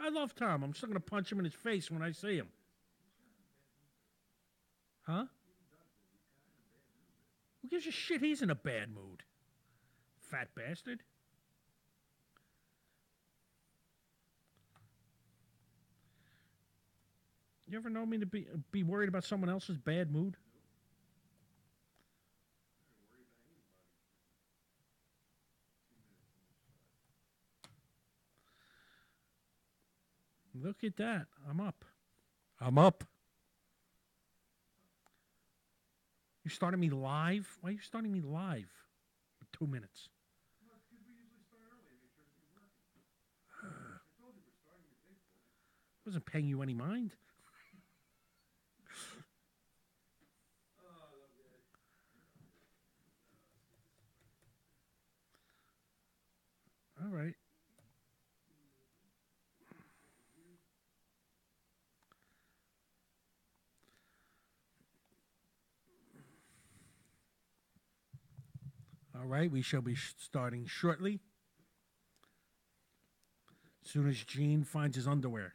I love Tom. I'm still going to punch him in his face when I see him. Huh? Who gives a shit? He's in a bad mood. Fat bastard. You ever know me to be worried about someone else's bad mood? Look at that. I'm up. I'm up. You starting me live? Why are you starting me live? For 2 minutes. Wasn't paying you any mind. All right. All right, we shall be starting shortly. As soon as Gene finds his underwear.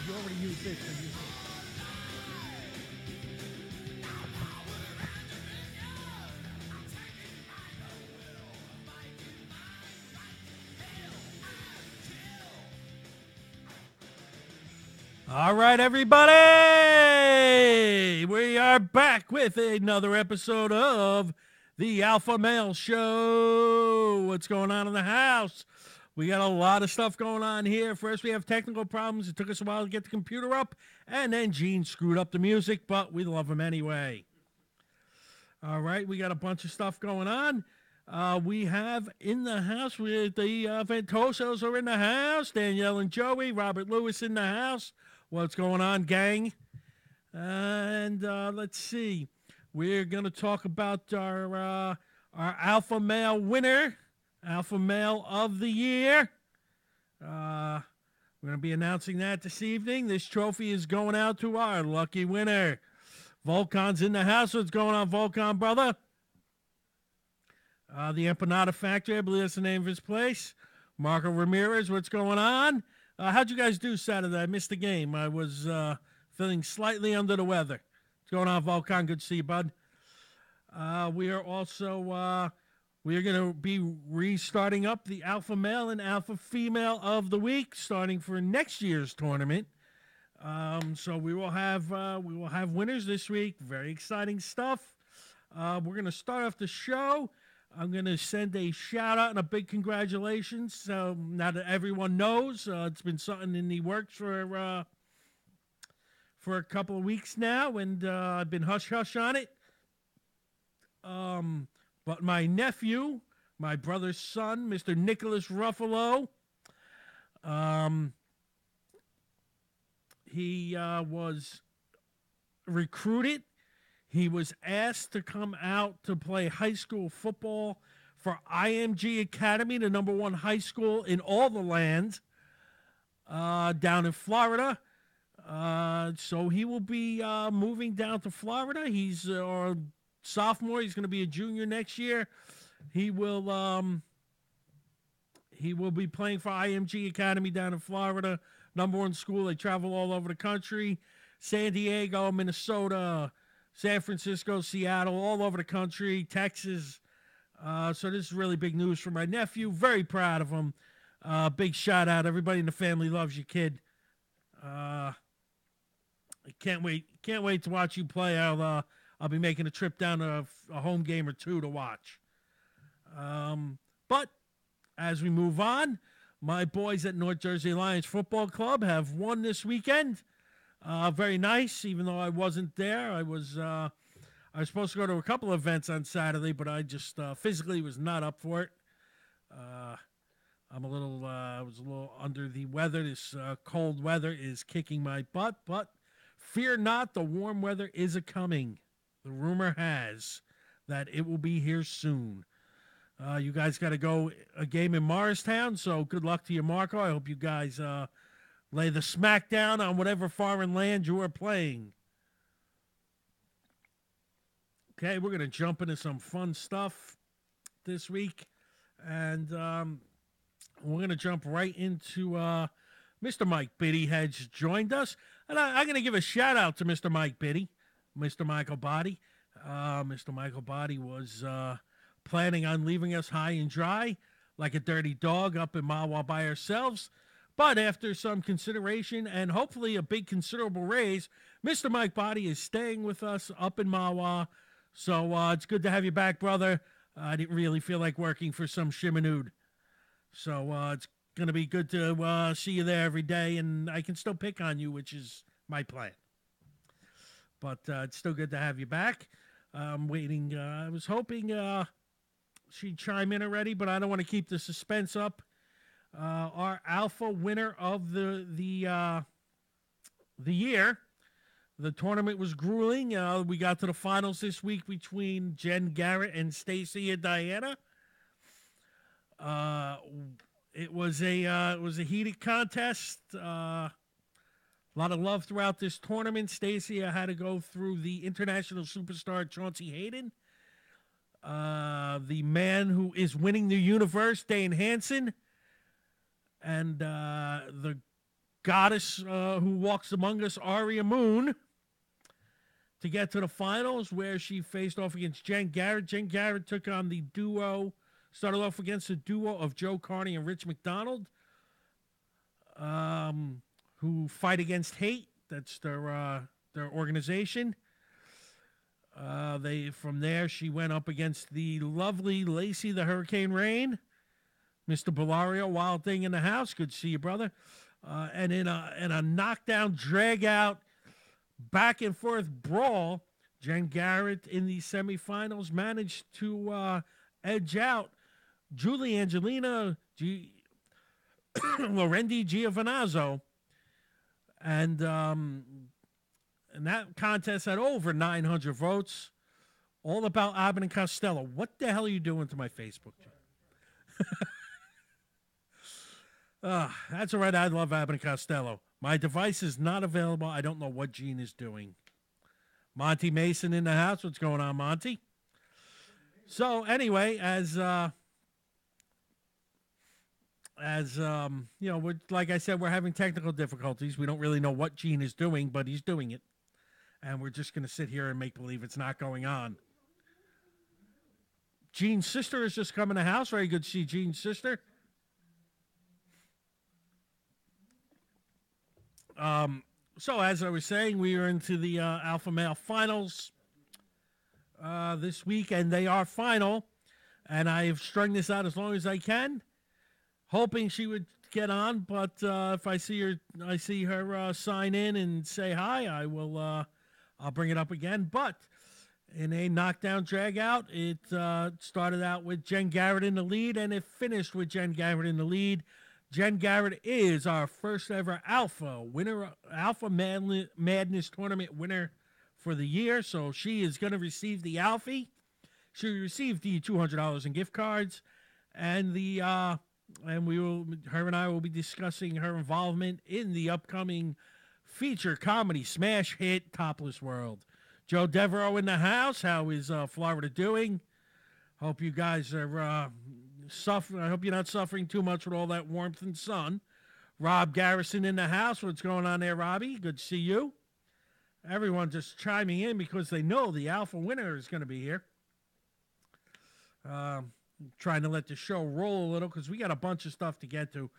You already used this. All right, everybody. We are back with another episode of the Alpha Male Show. What's going on in the house? We got a lot of stuff going on here. First, we have technical problems. It took us a while to get the computer up. And then Gene screwed up the music, but we love him anyway. All right, we got a bunch of stuff going on. We have in the house, the Ventosos are in the house. Danielle and Joey, Robert Lewis in the house. What's going on, gang? And let's see. We're going to talk about our Alpha Male winner. Alpha Male of the Year. We're going to be announcing that this evening. This trophy is going out to our lucky winner. Volkan's in the house. What's going on, Volkan, brother? The Empanada Factory, I believe that's the name of his place. Marco Ramirez, what's going on? How'd you guys do Saturday? I missed the game. I was feeling slightly under the weather. What's going on, Volkan? Good to see you, bud. We are also... we are going to be restarting up the Alpha Male and Alpha Female of the Week, starting for next year's tournament. So we will have winners this week. Very exciting stuff. We're going to start off the show. I'm going to send a shout out and a big congratulations. So now that everyone knows, it's been something in the works for a couple of weeks now, and I've been hush hush on it. But my nephew, my brother's son, Mr. Nicholas Ruffalo, he was recruited. He was asked to come out to play high school football for IMG Academy, the number one high school in all the land, down in Florida. So he will be moving down to Florida. He's a sophomore. He's going to be a junior next year. He will be playing for IMG Academy down in Florida, number one school. They travel all over the country, San Diego, Minnesota, San Francisco, Seattle, all over the country, Texas. So this is really big news for my nephew. Very proud of him. Big shout out. Everybody in the family loves you, kid. I can't wait to watch you play. I'll be making a trip down to a home game or two to watch. But as we move on, my boys at North Jersey Lions Football Club have won this weekend. Very nice, even though I wasn't there. I was supposed to go to a couple of events on Saturday, but I just physically was not up for it. I was a little under the weather. This cold weather is kicking my butt, but Fear not, the warm weather is a-coming. The rumor has that it will be here soon. You guys got to go a game in Morristown, so good luck to you, Marco. I hope you guys lay the smack down on whatever foreign land you are playing. Okay, we're going to jump into some fun stuff this week. And we're going to jump right into Mr. Mike Biddy has joined us. And I'm going to give a shout-out to Mr. Mike Biddy, Mr. Michael Body. Mr. Michael Body was planning on leaving us high and dry like a dirty dog up in Mawa by ourselves. But after some consideration and hopefully a big considerable raise, Mr. Mike Body is staying with us up in Mawa. So it's good to have you back, brother. I didn't really feel like working for some shimanood. So it's going to be good to see you there every day, and I can still pick on you, which is my plan. But it's still good to have you back. I'm waiting. I was hoping she'd chime in already, but I don't want to keep the suspense up. Our alpha winner of the year. The tournament was grueling. We got to the finals this week between Jen Garrett and Stacy and Diana. It was a heated contest. A lot of love throughout this tournament. Stacy had to go through the international superstar Chauncey Hayden. The man who is winning the universe, Dane Hansen. And the goddess who walks among us, Aria Moon, to get to the finals, where she faced off against Jen Garrett. Jen Garrett took on the duo, started off against the duo of Joe Carney and Rich McDonald, who fight against hate. That's their organization. From there, she went up against the lovely Lacey the Hurricane Rain. Mr. Bellario, wild thing in the house. Good to see you, brother. And in a knockdown, drag-out, back-and-forth brawl, Jen Garrett in the semifinals managed to edge out Julie Angelina Lorendi Giovinazzo. And that contest had over 900 votes. All about Abbott and Costello. What the hell are you doing to my Facebook? That's all right. I love Abbott and Costello. My device is not available. I don't know what Gene is doing. Monty Mason in the house. What's going on, Monty? So anyway, as you know, like I said, we're having technical difficulties. We don't really know what Gene is doing, but he's doing it. And we're just going to sit here and make believe it's not going on. Gene's sister has just come in the house. Very good to see Gene's sister. So as I was saying, we are into the Alpha Male Finals this week, and they are final. And I have strung this out as long as I can, hoping she would get on. But if I see her sign in and say hi, I'll bring it up again. But in a knockdown drag out, it started out with Jen Garrett in the lead, and it finished with Jen Garrett in the lead. Jen Garrett is our first ever Alpha Madness tournament winner for the year. So she is going to receive the Alfie. She received the $200 in gift cards, and her and I will be discussing her involvement in the upcoming feature comedy smash hit Topless World. Joe Devereaux in the house. How is Florida doing? Hope you guys are suffering. I hope you're not suffering too much with all that warmth and sun. Rob Garrison in the house. What's going on there, Robbie? Good to see you. Everyone just chiming in because they know the Alpha winner is going to be here. Trying to let the show roll a little because we got a bunch of stuff to get to,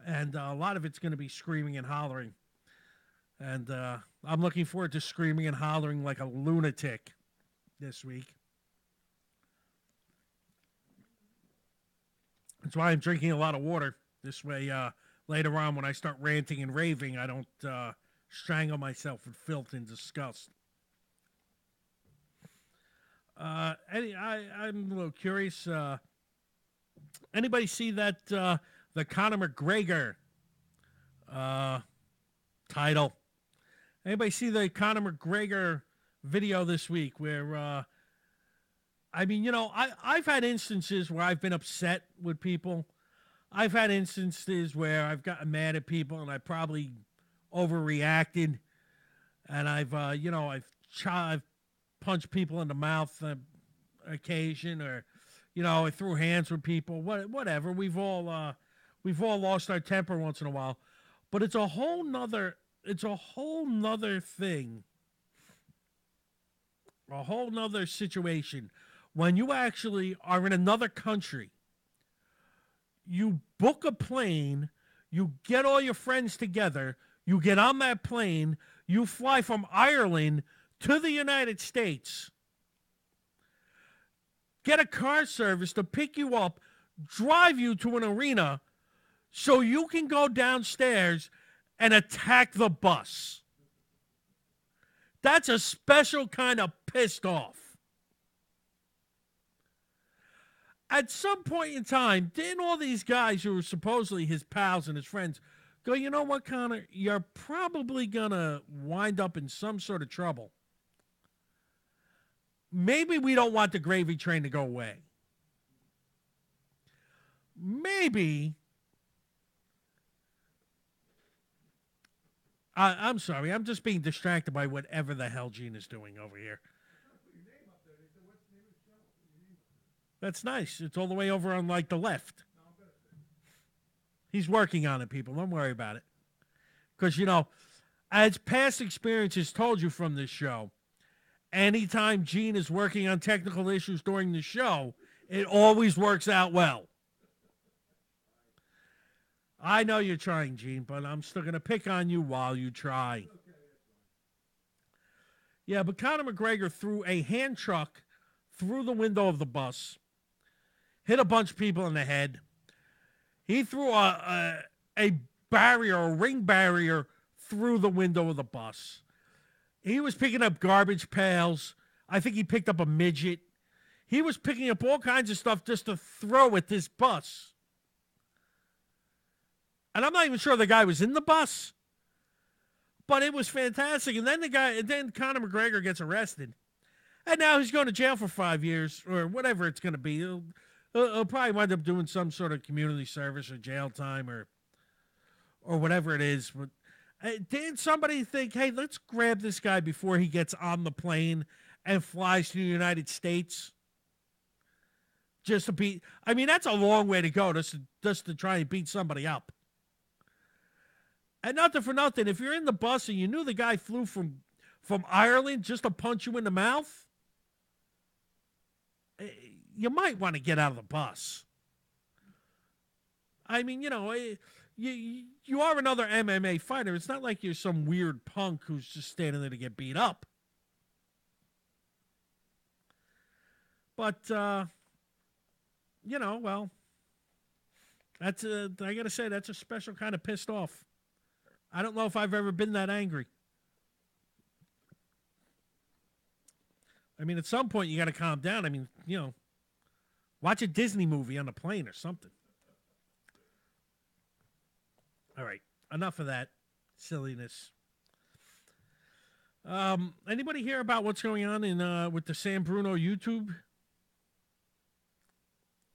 and a lot of it's going to be screaming and hollering. And I'm looking forward to screaming and hollering like a lunatic this week. That's why I'm drinking a lot of water. This way, later on when I start ranting and raving, I don't strangle myself with filth and disgust. I'm a little curious. Anybody see that the Conor McGregor title? Anybody see the Conor McGregor video this week where, I've had instances where I've been upset with people. I've had instances where I've gotten mad at people and I probably overreacted, and I've punched people in the mouth on occasion, or I threw hands with people. Whatever. We've all lost our temper once in a while, but it's a whole nother thing, a whole nother situation when you actually are in another country. You book a plane, you get all your friends together, you get on that plane, you fly from Ireland to the United States, get a car service to pick you up, drive you to an arena so you can go downstairs and attack the bus. That's a special kind of pissed off. At some point in time, didn't all these guys who were supposedly his pals and his friends go, you know what, Conor, you're probably going to wind up in some sort of trouble. Maybe we don't want the gravy train to go away. Maybe. I'm sorry. I'm just being distracted by whatever the hell Gene is doing over here. That's nice. It's all the way over on, the left. He's working on it, people. Don't worry about it. Because, as past experiences told you from this show, anytime Gene is working on technical issues during the show, it always works out well. I know you're trying, Gene, but I'm still going to pick on you while you try. Yeah, but Conor McGregor threw a hand truck through the window of the bus, hit a bunch of people in the head. He threw a barrier, a ring barrier, through the window of the bus. He was picking up garbage pails. I think he picked up a midget. He was picking up all kinds of stuff just to throw at this bus. And I'm not even sure the guy was in the bus, but it was fantastic. And then Conor McGregor gets arrested. And now he's going to jail for 5 years or whatever it's going to be. He'll probably wind up doing some sort of community service or jail time or whatever it is. But didn't somebody think, hey, let's grab this guy before he gets on the plane and flies to the United States? Just to beat, that's a long way to go just to try and beat somebody up. And nothing for nothing, if you're in the bus and you knew the guy flew from Ireland just to punch you in the mouth, you might want to get out of the bus. You are another MMA fighter. It's not like you're some weird punk who's just standing there to get beat up. But, well, I got to say, that's a special kind of pissed off. I don't know if I've ever been that angry. At some point, you got to calm down. Watch a Disney movie on a plane or something. All right. Enough of that silliness. Anybody hear about what's going on with the San Bruno YouTube?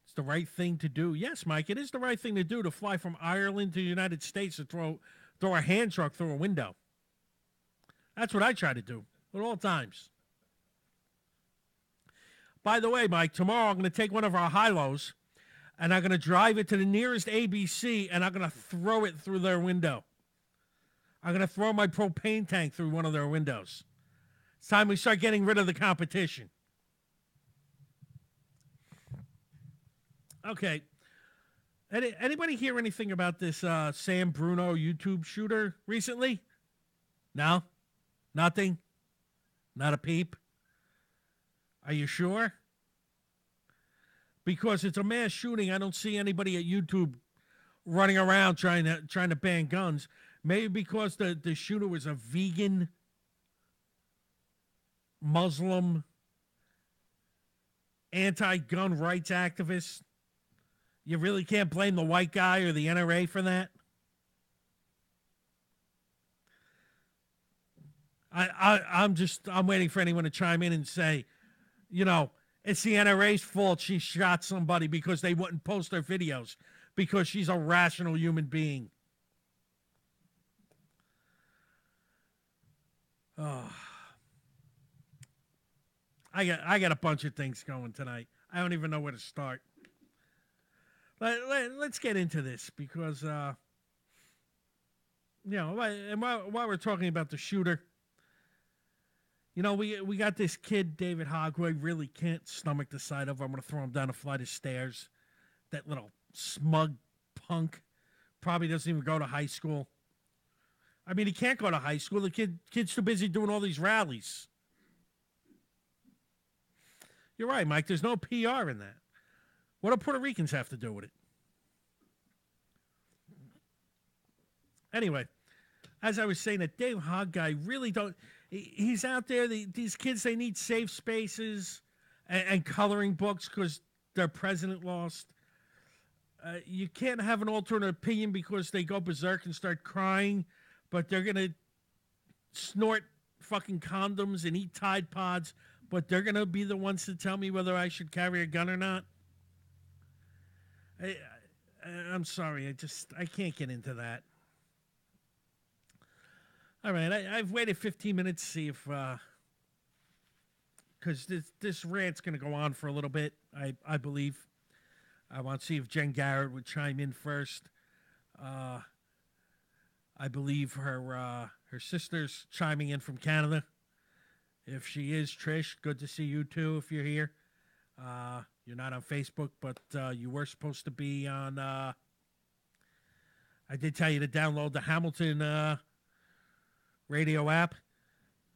It's the right thing to do. Yes, Mike, it is the right thing to do to fly from Ireland to the United States to throw a hand truck through a window. That's what I try to do at all times. By the way, Mike, tomorrow I'm going to take one of our high-lows, and I'm going to drive it to the nearest ABC, and I'm going to throw it through their window. I'm going to throw my propane tank through one of their windows. It's time we start getting rid of the competition. Okay. Anybody hear anything about this San Bruno YouTube shooter recently? No? Nothing? Not a peep? Are you sure? Because it's a mass shooting. I don't see anybody at YouTube running around trying to ban guns. Maybe because the shooter was a vegan, Muslim, anti-gun rights activist. You really can't blame the white guy or the NRA for that. I'm waiting for anyone to chime in and say, you know, it's the NRA's fault she shot somebody because they wouldn't post her videos because she's a rational human being. Oh. I got a bunch of things going tonight. I don't even know where to start. Let's get into this because, while we're talking about the shooter, we got this kid, David Hogg, who I really can't stomach the sight of. I'm going to throw him down a flight of stairs. That little smug punk probably doesn't even go to high school. I mean, he can't go to high school. The kid's too busy doing all these rallies. You're right, Mike. There's no PR in that. What do Puerto Ricans have to do with it? Anyway, as I was saying, that Dave Hogg guy really don't. He's out there. These kids, they need safe spaces and coloring books because their president lost. You can't have an alternate opinion because they go berserk and start crying, but they're going to snort fucking condoms and eat Tide Pods, but they're going to be the ones to tell me whether I should carry a gun or not. I'm sorry. I can't get into that. All right. I've waited 15 minutes to see if, because this rant's going to go on for a little bit, I believe. I want to see if Jen Garrett would chime in first. I believe her sister's chiming in from Canada. If she is, Trish, good to see you too if you're here. You're not on Facebook, but you were supposed to be on... I did tell you to download the Hamilton radio app.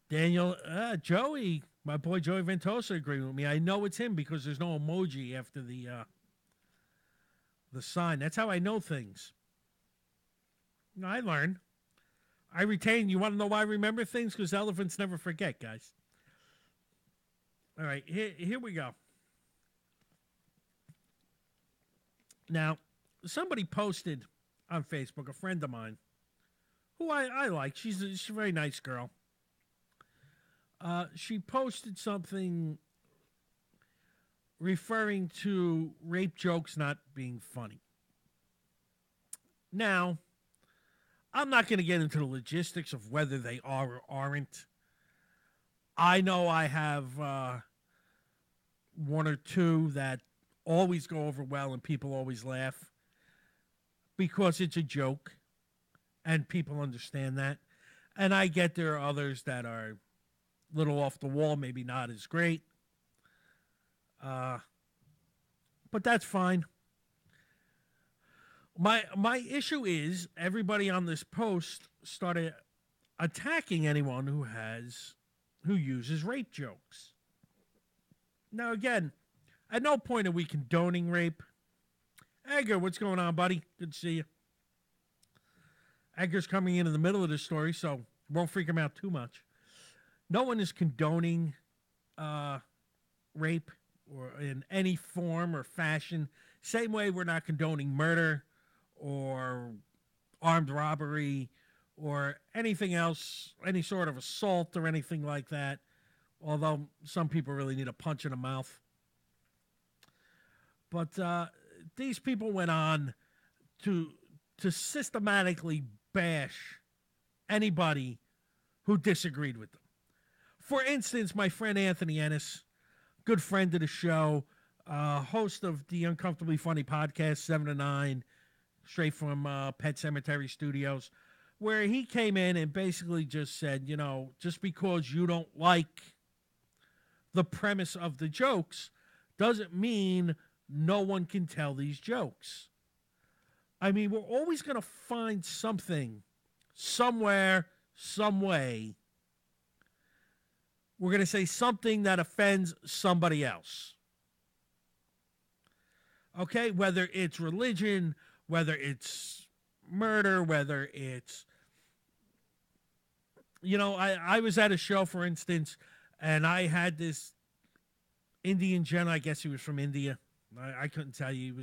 Daniel, Joey, my boy Joey Ventosa agreed with me. I know it's him because there's no emoji after the sign. That's how I know things. No, I learn. I retain. You want to know why I remember things? Because elephants never forget, guys. All right, here we go. Now, somebody posted on Facebook, a friend of mine, who I like. She's a very nice girl. She posted something referring to rape jokes not being funny. Now, I'm not going to get into the logistics of whether they are or aren't. I know I have one or two that always go over well and people always laugh because it's a joke and people understand that. And I get there are others that are a little off the wall, maybe not as great. But that's fine. My issue is everybody on this post started attacking anyone who uses rape jokes. Now, again, at no point are we condoning rape. Edgar, what's going on, buddy? Good to see you. Edgar's coming in the middle of this story, so won't freak him out too much. No one is condoning rape or in any form or fashion. Same way we're not condoning murder or armed robbery or anything else, any sort of assault or anything like that, although some people really need a punch in the mouth. But these people went on to systematically bash anybody who disagreed with them. For instance, my friend Anthony Ennis, good friend of the show, host of the Uncomfortably Funny podcast, 7 to 9, straight from Pet Cemetery Studios, where he came in and basically just said, just because you don't like the premise of the jokes doesn't mean no one can tell these jokes. I mean, we're always going to find something, somewhere, some way. We're going to say something that offends somebody else. Okay? Whether it's religion, whether it's murder, whether it's... I was at a show, for instance, and I had this Indian gentleman. I guess he was from India. I couldn't tell you.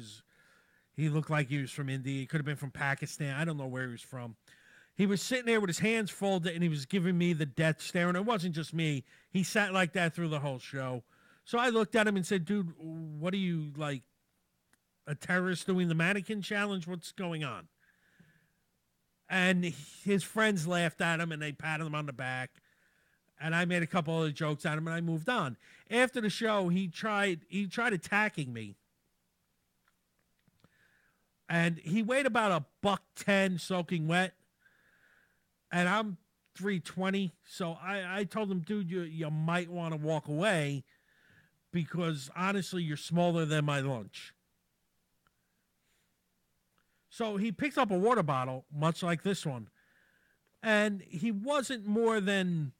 He looked like he was from India. He could have been from Pakistan. I don't know where he was from. He was sitting there with his hands folded, and he was giving me the death stare. And it wasn't just me. He sat like that through the whole show. So I looked at him and said, dude, what are you, like, a terrorist doing the mannequin challenge? What's going on? And his friends laughed at him, and they patted him on the back. And I made a couple other jokes at him, and I moved on. After the show, he tried attacking me. And he weighed about $110 soaking wet. And I'm 320. So I told him, dude, you might want to walk away because, honestly, you're smaller than my lunch. So he picked up a water bottle, much like this one. And he wasn't more than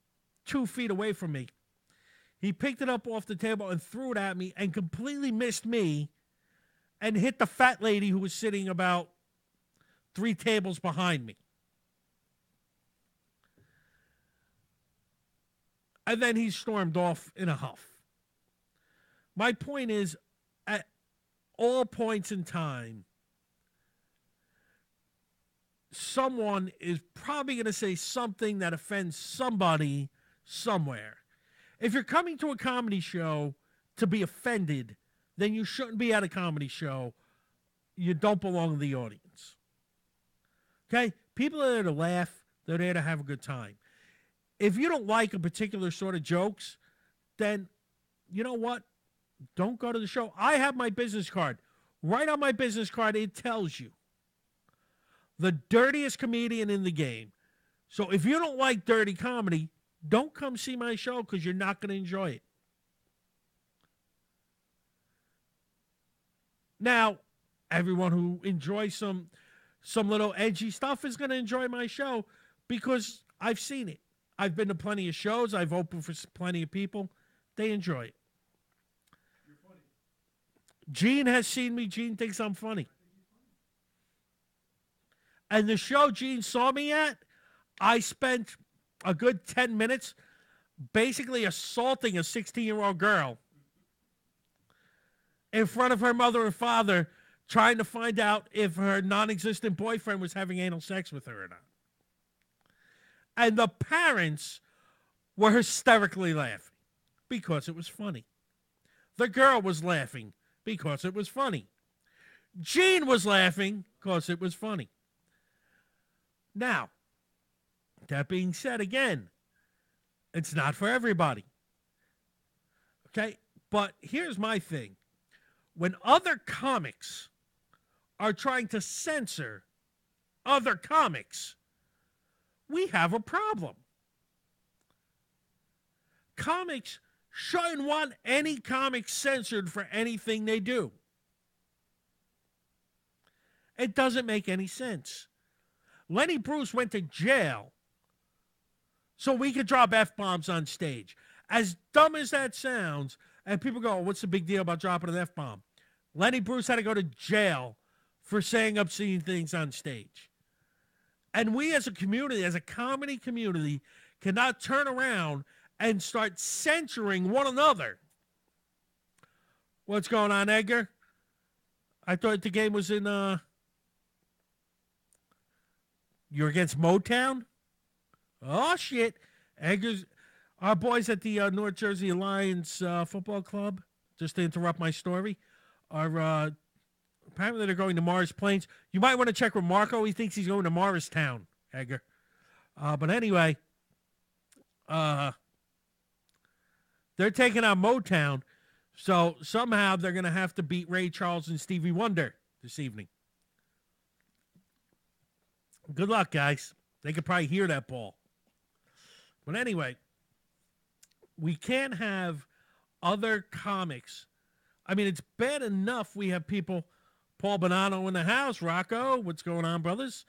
2 feet away from me. He picked it up off the table and threw it at me and completely missed me and hit the fat lady who was sitting about 3 tables behind me. And then he stormed off in a huff. My point is, at all points in time, someone is probably going to say something that offends somebody somewhere. If you're coming to a comedy show to be offended, then you shouldn't be at a comedy show. You don't belong in the audience. Okay? People are there to laugh. They're there to have a good time. If you don't like a particular sort of jokes, then you know what? Don't go to the show. I have my business card. Right on my business card, it tells you the dirtiest comedian in the game. So if you don't like dirty comedy, don't come see my show because you're not going to enjoy it. Now, everyone who enjoys some little edgy stuff is going to enjoy my show because I've seen it. I've been to plenty of shows. I've opened for plenty of people. They enjoy it. You're funny. Gene has seen me. Gene thinks I'm funny. And the show Gene saw me at, I spent a good 10 minutes basically assaulting a 16-year-old girl in front of her mother and father, trying to find out if her non-existent boyfriend was having anal sex with her or not. And the parents were hysterically laughing because it was funny. The girl was laughing because it was funny. Gene was laughing because it was funny. Now, that being said, again, it's not for everybody. Okay? But here's my thing. When other comics are trying to censor other comics, we have a problem. Comics shouldn't want any comic censored for anything they do. It doesn't make any sense. Lenny Bruce went to jail so we could drop F-bombs on stage. As dumb as that sounds, and people go, what's the big deal about dropping an F-bomb? Lenny Bruce had to go to jail for saying obscene things on stage. And we as a community, as a comedy community, cannot turn around and start censoring one another. What's going on, Edgar? I thought the game was in, you're against Motown? Oh, shit. Edgar's, our boys at the North Jersey Alliance Football Club, just to interrupt my story, are apparently they're going to Morris Plains. You might want to check with Marco. He thinks he's going to Morristown, Edgar. But anyway, they're taking out Motown, so somehow they're going to have to beat Ray Charles and Stevie Wonder this evening. Good luck, guys. They could probably hear that ball. But anyway, we can't have other comics. I mean, it's bad enough we have people, Paul Bonanno in the house, Rocco, what's going on, brothers?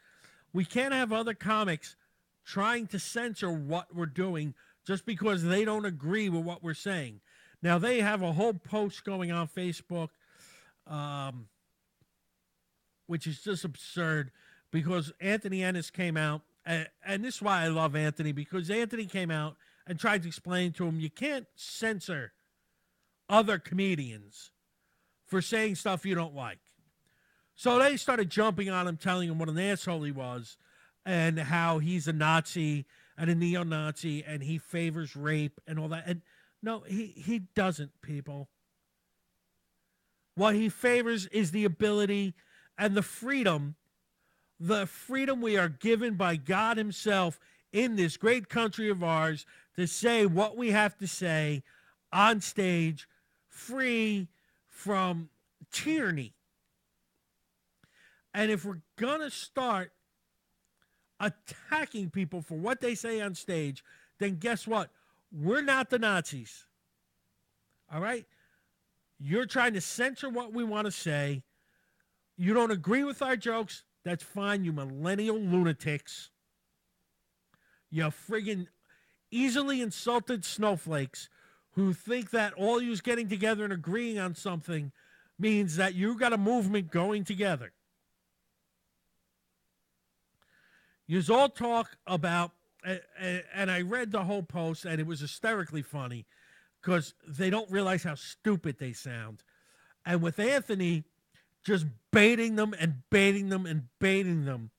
We can't have other comics trying to censor what we're doing just because they don't agree with what we're saying. Now, they have a whole post going on Facebook, which is just absurd, because Anthony Ennis came out, and this is why I love Anthony, because Anthony came out and tried to explain to him, you can't censor other comedians for saying stuff you don't like. So they started jumping on him, telling him what an asshole he was, and how he's a Nazi and a neo-Nazi and he favors rape and all that. And no, he doesn't, people. What he favors is the ability and the freedom we are given by God himself in this great country of ours to say what we have to say on stage, free from tyranny. And if we're going to start attacking people for what they say on stage, then guess what? We're not the Nazis. All right? You're trying to censor what we want to say. You don't agree with our jokes. That's fine, you millennial lunatics. You friggin' easily insulted snowflakes who think that all you's getting together and agreeing on something means that you got a movement going together. Yous all talk about, and I read the whole post, and it was hysterically funny because they don't realize how stupid they sound. And with Anthony just baiting them and baiting them and baiting them,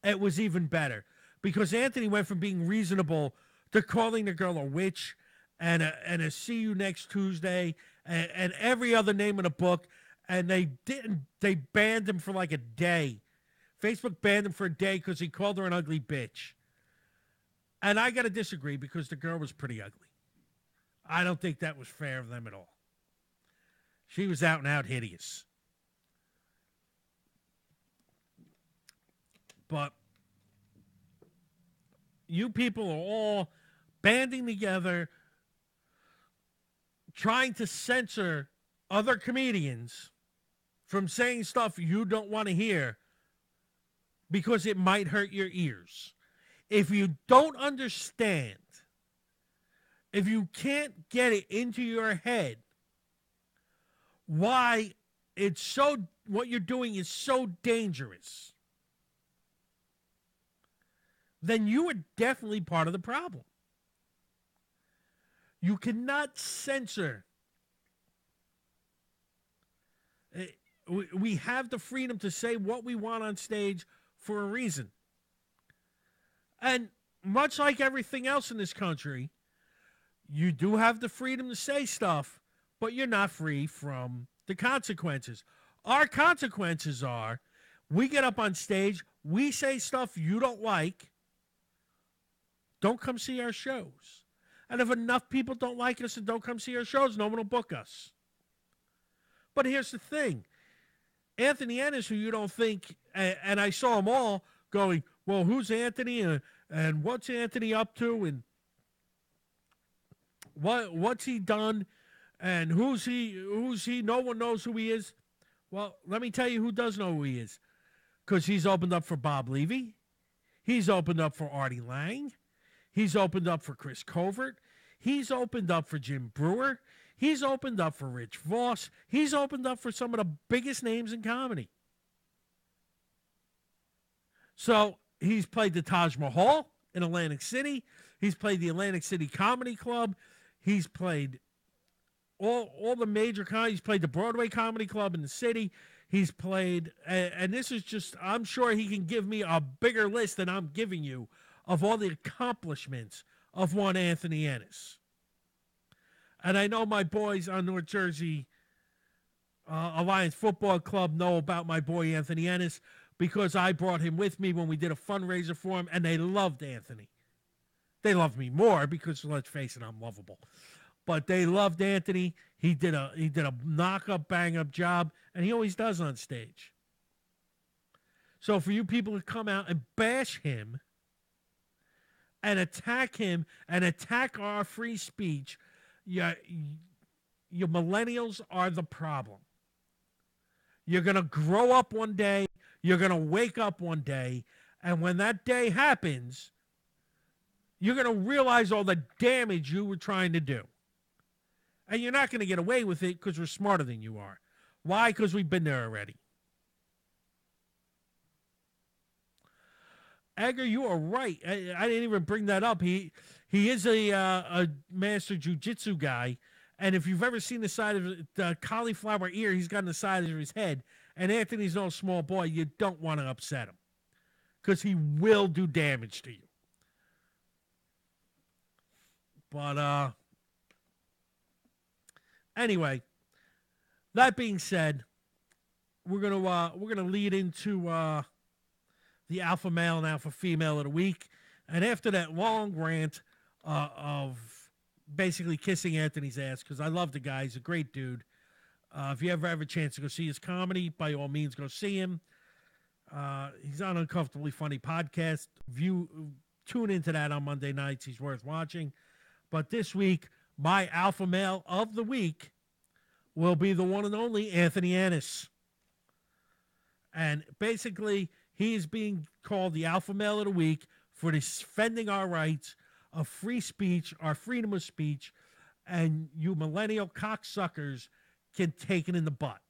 it was even better. Because Anthony went from being reasonable to calling the girl a witch and a see you next Tuesday and every other name in the book. And they banned him for like a day. Facebook banned him for a day because he called her an ugly bitch. And I got to disagree because the girl was pretty ugly. I don't think that was fair of them at all. She was out and out hideous. But you people are all banding together, trying to censor other comedians from saying stuff you don't want to hear because it might hurt your ears. If you don't understand, if you can't get it into your head why what you're doing is so dangerous, then you are definitely part of the problem. You cannot censor. We have the freedom to say what we want on stage for a reason. And much like everything else in this country, you do have the freedom to say stuff, but you're not free from the consequences. Our consequences are we get up on stage, we say stuff you don't like, don't come see our shows. And if enough people don't like us and don't come see our shows, no one will book us. But here's the thing. Anthony Ennis, who you don't think, and I saw them all going, well, who's Anthony and what's Anthony up to and what's he done and who's he? No one knows who he is. Well, let me tell you who does know who he is. Because he's opened up for Bob Levy. He's opened up for Artie Lang. He's opened up for Chris Covert. He's opened up for Jim Brewer. He's opened up for Rich Voss. He's opened up for some of the biggest names in comedy. So he's played the Taj Mahal in Atlantic City. He's played the Atlantic City Comedy Club. He's played all the major comedy. He's played the Broadway Comedy Club in the city. He's played, and this is just, I'm sure he can give me a bigger list than I'm giving you of all the accomplishments of one Anthony Ennis. And I know my boys on North Jersey Alliance Football Club know about my boy Anthony Ennis because I brought him with me when we did a fundraiser for him, and they loved Anthony. They loved me more because, let's face it, I'm lovable. But they loved Anthony. He did a knock-up, bang-up job, and he always does on stage. So for you people to come out and bash him and attack him and attack our free speech, your millennials are the problem. You're going to grow up one day. You're going to wake up one day. And when that day happens, you're going to realize all the damage you were trying to do. And you're not going to get away with it because we're smarter than you are. Why? Because we've been there already. Edgar, you are right. I didn't even bring that up. He is a master jiu-jitsu guy. And if you've ever seen the side of the cauliflower ear he's got on the side of his head, and Anthony's no small boy, you don't want to upset him. because he will do damage to you. But anyway, that being said, we're gonna lead into the alpha male and alpha female of the week, and after that long rant of basically kissing Anthony's ass, because I love the guy, he's a great dude. If you ever have a chance to go see his comedy, by all means, go see him. He's on Uncomfortably Funny podcast. Tune into that on Monday nights. He's worth watching. But this week, my alpha male of the week will be the one and only Anthony Annis. And basically, he is being called the alpha male of the week for defending our rights of free speech, our freedom of speech, and you millennial cocksuckers can take it in the butt,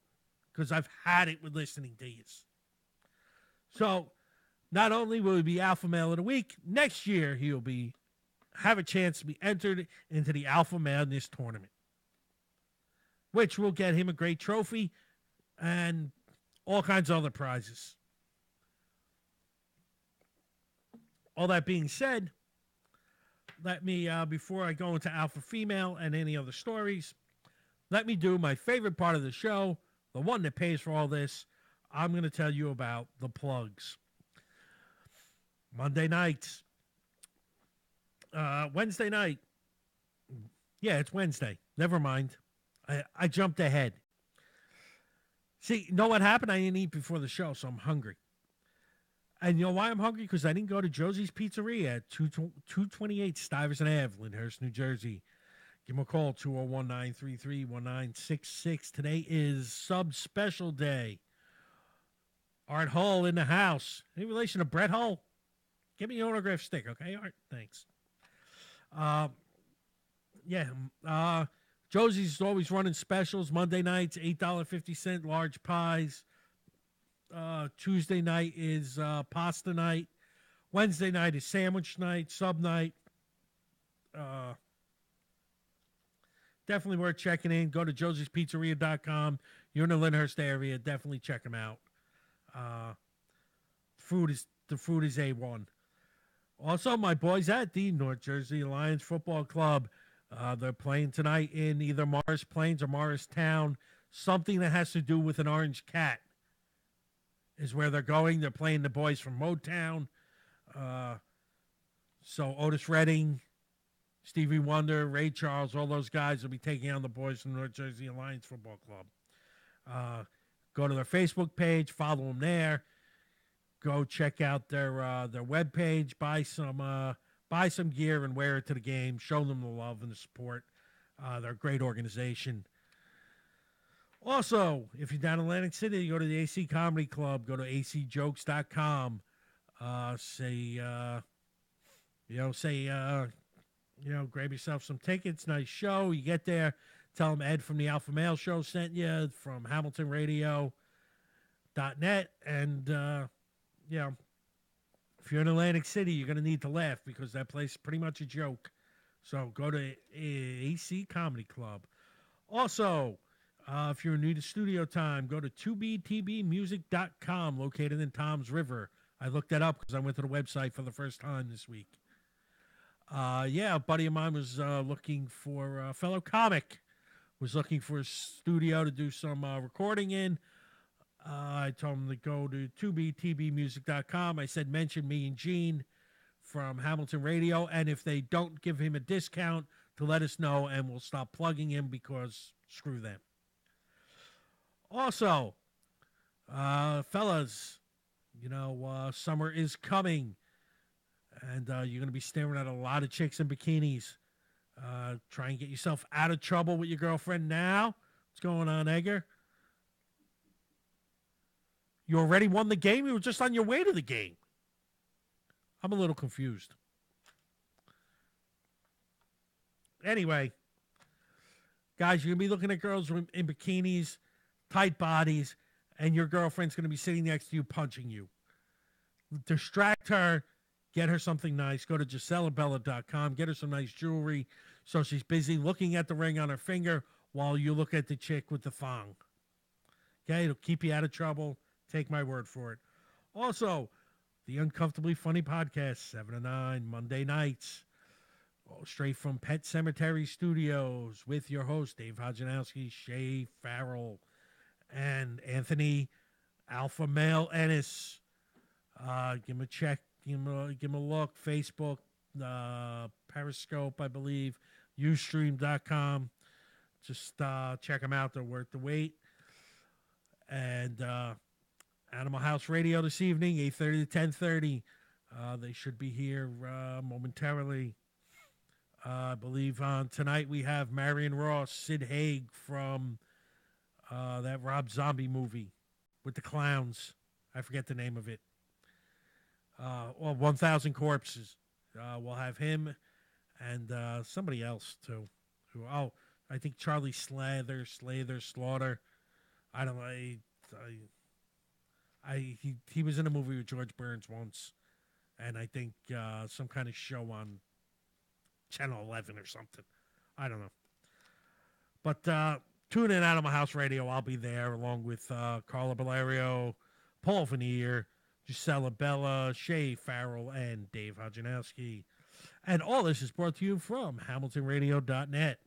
because I've had it with listening to you. So not only will he be alpha male of the week, next year he'll have a chance to be entered into the Alpha Madness tournament, which will get him a great trophy and all kinds of other prizes. All that being said, let me, before I go into Alpha Female and any other stories, let me do my favorite part of the show, the one that pays for all this. I'm going to tell you about the plugs. Monday nights. Wednesday night. Yeah, it's Wednesday. Never mind. I jumped ahead. See, you know what happened? I didn't eat before the show, so I'm hungry. And you know why I'm hungry? Because I didn't go to Josie's Pizzeria at 228 Stuyvesant Ave, Lyndhurst, New Jersey. Give them a call, 201-933-1966. Today is sub-special day. Art Hull in the house. Any relation to Brett Hull? Give me an autograph stick, okay, Art? Thanks. Josie's always running specials. Monday nights, $8.50 large pies. Tuesday night is pasta night. Wednesday night is sandwich night, sub night. Definitely worth checking in. Go to josie'spizzeria.com. You're in the Lyndhurst area. Definitely check them out. The food is A1. Also, my boys at the North Jersey Lions Football Club, they're playing tonight in either Morris Plains or Morristown. Something that has to do with an orange cat is where they're going. They're playing the boys from Motown. So Otis Redding, Stevie Wonder, Ray Charles, all those guys will be taking on the boys from North Jersey Alliance Football Club. Go to their Facebook page, follow them there. Go check out their webpage, buy some gear and wear it to the game. Show them the love and the support. They're a great organization. Also, if you're down in Atlantic City, you go to the AC Comedy Club. Go to acjokes.com. Grab yourself some tickets. Nice show. You get there, tell them Ed from the Alpha Male Show sent you from Hamiltonradio.net. And, if you're in Atlantic City, you're going to need to laugh because that place is pretty much a joke. So go to AC Comedy Club. Also, if you're new to studio time, go to 2btbmusic.com, located in Toms River. I looked that up because I went to the website for the first time this week. A buddy of mine was looking for a fellow comic, was looking for a studio to do some recording in. I told him to go to 2btbmusic.com. I said, mention me and Gene from Hamilton Radio, and if they don't give him a discount, to let us know, and we'll stop plugging him because screw them. Also, fellas, summer is coming, and you're going to be staring at a lot of chicks in bikinis. Try and get yourself out of trouble with your girlfriend now. What's going on, Edgar? You already won the game? You were just on your way to the game. I'm a little confused. Anyway, guys, you're going to be looking at girls in bikinis, tight bodies, and your girlfriend's going to be sitting next to you punching you. Distract her. Get her something nice. Go to GiselleBella.com. Get her some nice jewelry so she's busy looking at the ring on her finger while you look at the chick with the thong. Okay? It'll keep you out of trouble. Take my word for it. Also, the Uncomfortably Funny Podcast, 7 to 9, Monday nights. Straight from Pet Cemetery Studios with your host, Dave Hodjanowski, Shay Farrell, and Anthony Alpha Male Ennis. Give him a check, give him a look. Facebook, Periscope, I believe, Ustream.com. Just check them out. They're worth the wait. And Animal House Radio this evening, 8:30 to 10:30. They should be here momentarily. I believe tonight we have Marion Ross, Sid Haig from that Rob Zombie movie with the clowns. I forget the name of it. 1,000 Corpses. We'll have him and somebody else too. I think Charlie Slaughter. I don't know. He was in a movie with George Burns once, and I think some kind of show on Channel 11 or something. I don't know. But tune in Animal House Radio. I'll be there along with Carla Valerio, Paul Veneer, Gisela Bella, Shay Farrell, and Dave Hodjanowski. And all this is brought to you from Hamiltonradio.net.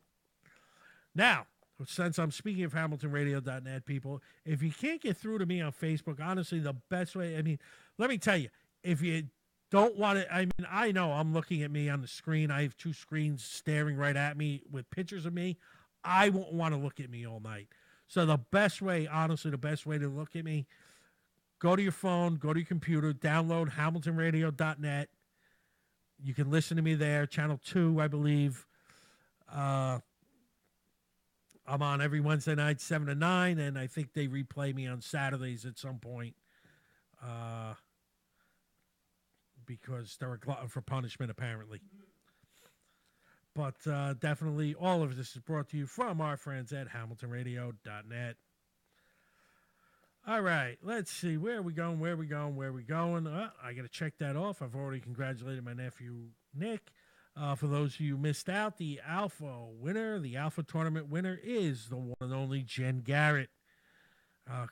Now, since I'm speaking of Hamiltonradio.net, people, if you can't get through to me on Facebook, honestly, the best way, let me tell you, if you don't want to, I know I'm looking at me on the screen. I have two screens staring right at me with pictures of me. I won't want to look at me all night. So the best way, honestly, the best way to look at me, go to your phone, go to your computer, download HamiltonRadio.net. You can listen to me there. Channel 2, I believe. I'm on every Wednesday night, 7 to 9, and I think they replay me on Saturdays at some point. Because they're a glutton for punishment, apparently. But definitely, all of this is brought to you from our friends at HamiltonRadio.net. All right, let's see. Where are we going? I got to check that off. I've already congratulated my nephew, Nick. For those of you who missed out, the Alpha tournament winner is the one and only Jen Garrett.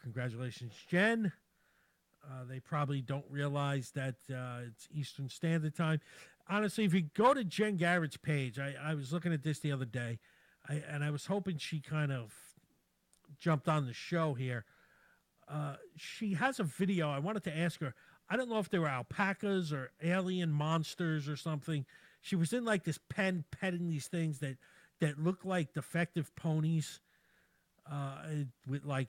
Congratulations, Jen. They probably don't realize that it's Eastern Standard Time. Honestly, if you go to Jen Garrett's page, I was looking at this the other day, and I was hoping she kind of jumped on the show here. She has a video. I wanted to ask her. I don't know if they were alpacas or alien monsters or something. She was in like this pen petting these things that look like defective ponies with like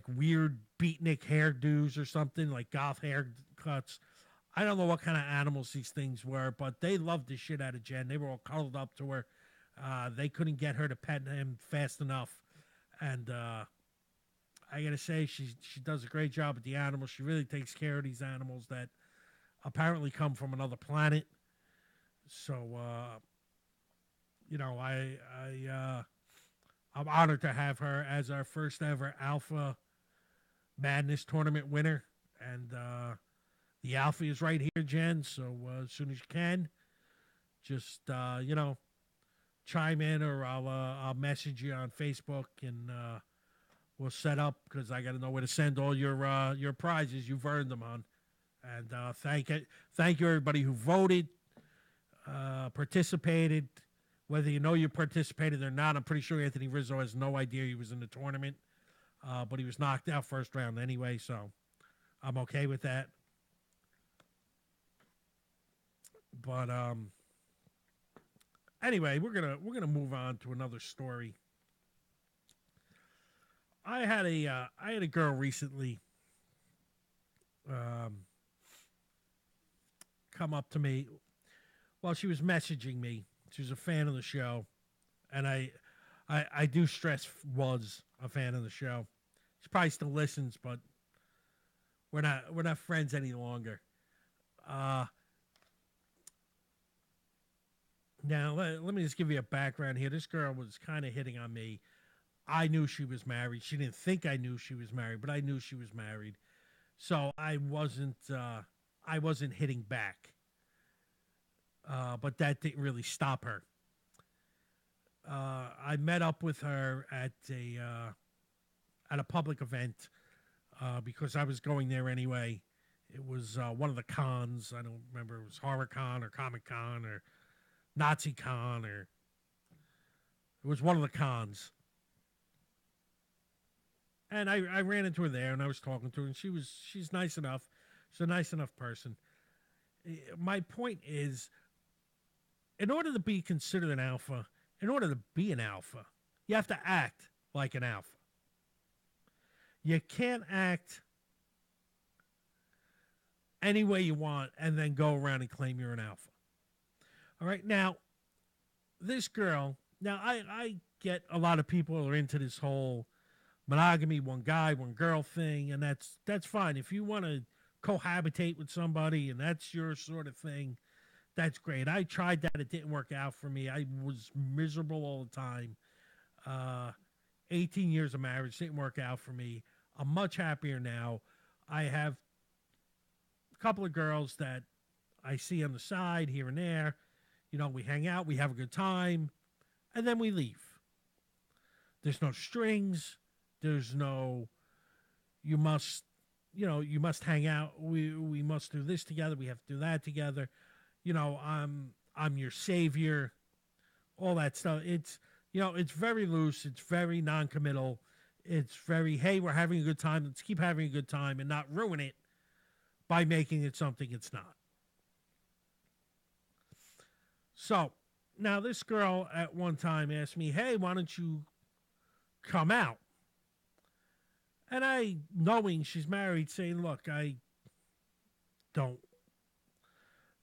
weird beatnik hairdos or something, like goth haircuts. I don't know what kind of animals these things were, but they loved the shit out of Jen. They were all cuddled up to her. They couldn't get her to pet him fast enough. And I got to say, she does a great job with the animals. She really takes care of these animals that apparently come from another planet. So, I'm honored to have her as our first ever Alpha Madness tournament winner. And the Alpha is right here, Jen. So as soon as you can, just, chime in, or I'll message you on Facebook, and we'll set up, because I got to know where to send all your prizes. You've earned them, hon. And thank you, everybody who voted, participated. Whether you participated or not, I'm pretty sure Anthony Rizzo has no idea he was in the tournament. But he was knocked out first round anyway, so I'm okay with that. But anyway, we're gonna move on to another story. I had a girl recently come up to me while she was messaging me. She was a fan of the show, and I do stress was a fan of the show. She probably still listens, but we're not friends any longer. Now let me just give you a background here. This girl was kind of hitting on me. I knew she was married. She didn't think I knew she was married, but I knew she was married. So I wasn't hitting back. But that didn't really stop her. I met up with her at a public event because I was going there anyway It was one of the cons. I don't remember. It was Horror Con or Comic Con or Nazi Con, or it was one of the cons. And I ran into her there, and I was talking to her, and she's nice enough. She's a nice enough person. My point is, in order to be considered an alpha, in order to be an alpha, you have to act like an alpha. You can't act any way you want and then go around and claim you're an alpha. All right, now, this girl, now I get a lot of people are into this whole monogamy, one guy, one girl thing, and that's fine. If you want to cohabitate with somebody and that's your sort of thing, that's great. I tried that. It didn't work out for me. I was miserable all the time. 18 years of marriage didn't work out for me. I'm much happier now. I have a couple of girls that I see on the side here and there. You know, we hang out, we have a good time, and then we leave. There's no strings. There's no, you must hang out. We must do this together. We have to do that together. You know, I'm your savior. All that stuff. It's, you know, it's very loose. It's very non-committal. It's very, hey, we're having a good time. Let's keep having a good time and not ruin it by making it something it's not. So now this girl at one time asked me, hey, why don't you come out? And I, knowing she's married, saying, look, I don't,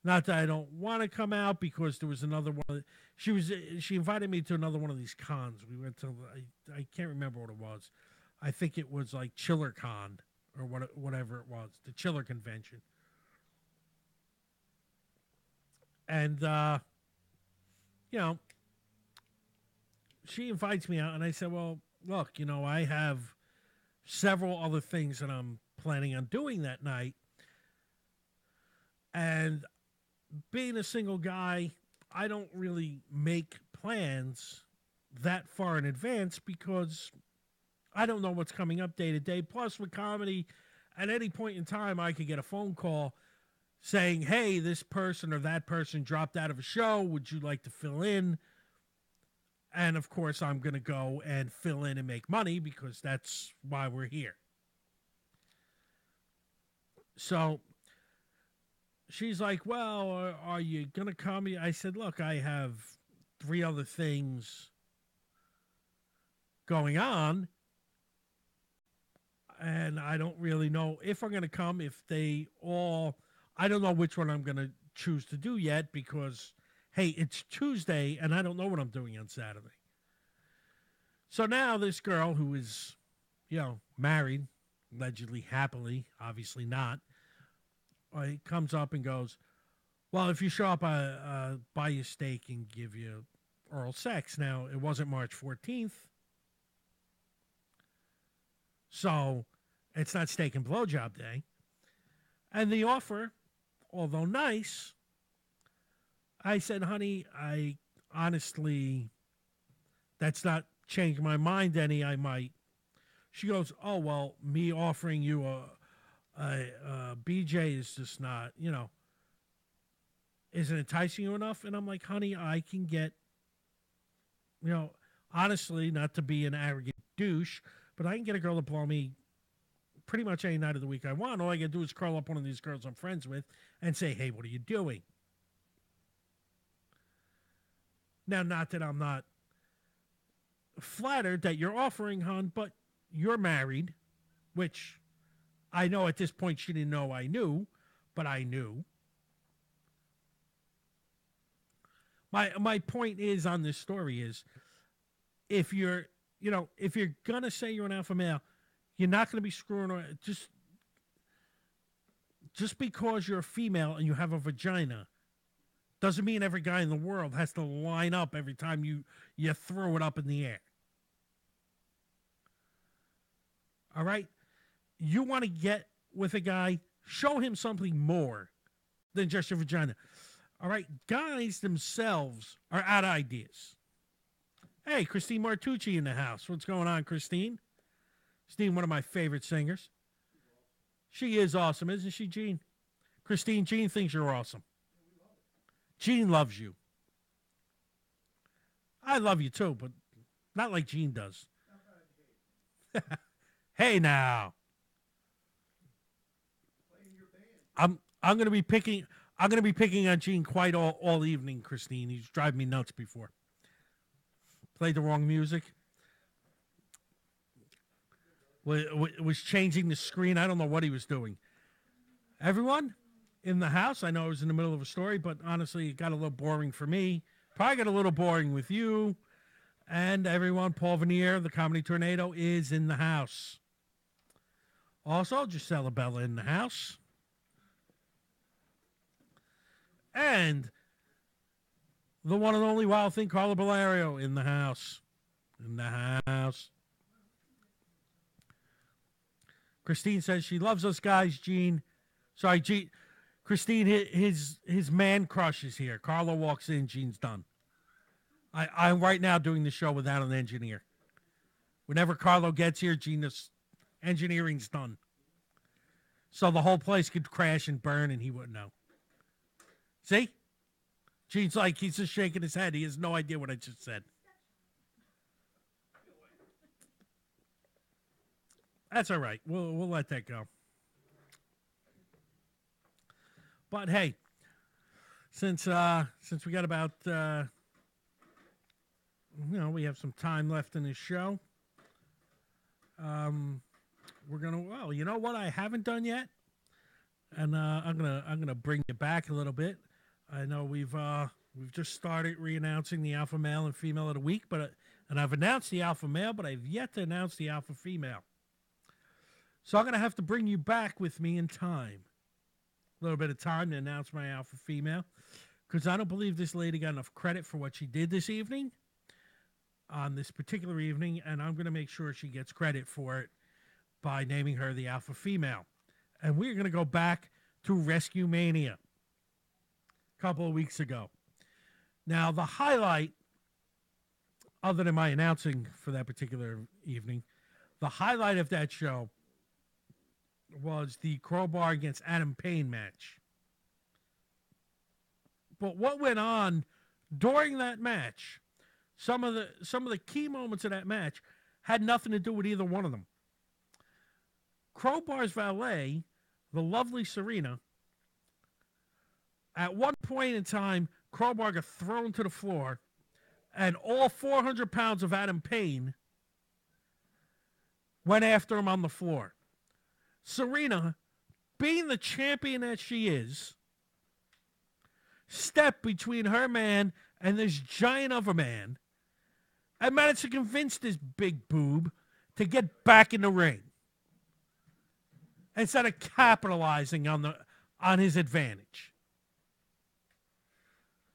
not that I don't want to come out, because there was another one. She invited me to another one of these cons. We went to, I can't remember what it was. I think it was like Chiller Con or whatever it was, the Chiller Convention. And, you know, she invites me out, and I said, well, look, you know, I have several other things that I'm planning on doing that night. And being a single guy, I don't really make plans that far in advance because I don't know what's coming up day to day. Plus, with comedy, at any point in time, I could get a phone call saying, hey, this person or that person dropped out of a show. Would you like to fill in? And, of course, I'm going to go and fill in and make money because that's why we're here. So she's like, well, are you going to come? I said, look, I have 3 other things going on, and I don't really know if I'm going to come, if they all, I don't know which one I'm going to choose to do yet because, hey, it's Tuesday, and I don't know what I'm doing on Saturday. So now this girl who is, you know, married, allegedly happily, obviously not, comes up and goes, well, if you show up, buy you steak and give you oral sex. Now, it wasn't March 14th, so it's not steak and blowjob day. And the offer, although nice, I said, honey, I honestly, that's not changed my mind any. I might. She goes, oh, well, me offering you a BJ is just not, you know, isn't enticing you enough? And I'm like, honey, I can get, you know, honestly, not to be an arrogant douche, but I can get a girl to blow me pretty much any night of the week I want. All I got to do is call up one of these girls I'm friends with and say, hey, what are you doing? Now, not that I'm not flattered that you're offering, hon, but you're married, which I know at this point she didn't know I knew, but I knew. My point is on this story is if you're, you know, if you're going to say you're an alpha male, you're not going to be screwing around. Just because you're a female and you have a vagina doesn't mean every guy in the world has to line up every time you throw it up in the air. All right? You want to get with a guy, show him something more than just your vagina. All right? Guys themselves are out of ideas. Hey, Christine Martucci in the house. What's going on, Christine? Christine, one of my favorite singers. She is awesome, isn't she, Jean? Christine, Jean thinks you're awesome. Jean loves you. I love you too, but not like Jean does. Hey now. I'm gonna be picking on Gene quite all evening, Christine. He's driving me nuts before. Played the wrong music. Was changing the screen. I don't know what he was doing. Everyone in the house, I know I was in the middle of a story, but honestly, it got a little boring for me. Probably got a little boring with you. And everyone, Paul Veneer, the Comedy Tornado, is in the house. Also, Gisela Bella in the house. And the one and only Wild Thing, Carla Bellario, in the house. In the house. Christine says she loves us guys, Gene. Sorry, Gene. Christine, his man crush is here. Carla walks in, Gene's done. I'm right now doing the show without an engineer. Whenever Carlo gets here, Gene's engineering's done. So the whole place could crash and burn and he wouldn't know. See? Gene's like, he's just shaking his head. He has no idea what I just said. That's all right. We'll let that go. But hey, since we got about we have some time left in this show. We're gonna you know what I haven't done yet, and I'm gonna bring you back a little bit. I know we've just started re-announcing the alpha male and female of the week, and I've announced the alpha male, but I've yet to announce the alpha female. So I'm going to have to bring you back with me in time. A little bit of time to announce my alpha female. Because I don't believe this lady got enough credit for what she did this evening. On this particular evening. And I'm going to make sure she gets credit for it by naming her the alpha female. And we're going to go back to Rescue Mania. A couple of weeks ago. Now, the highlight, other than my announcing for that particular evening, the highlight of that show was the Crowbar against Adam Payne match. But what went on during that match, some of the key moments of that match had nothing to do with either one of them. Crowbar's valet, the lovely Serena, at one point in time, Crowbar got thrown to the floor, and all 400 pounds of Adam Payne went after him on the floor. Serena, being the champion that she is, stepped between her man and this giant of a man and managed to convince this big boob to get back in the ring instead of capitalizing on his advantage.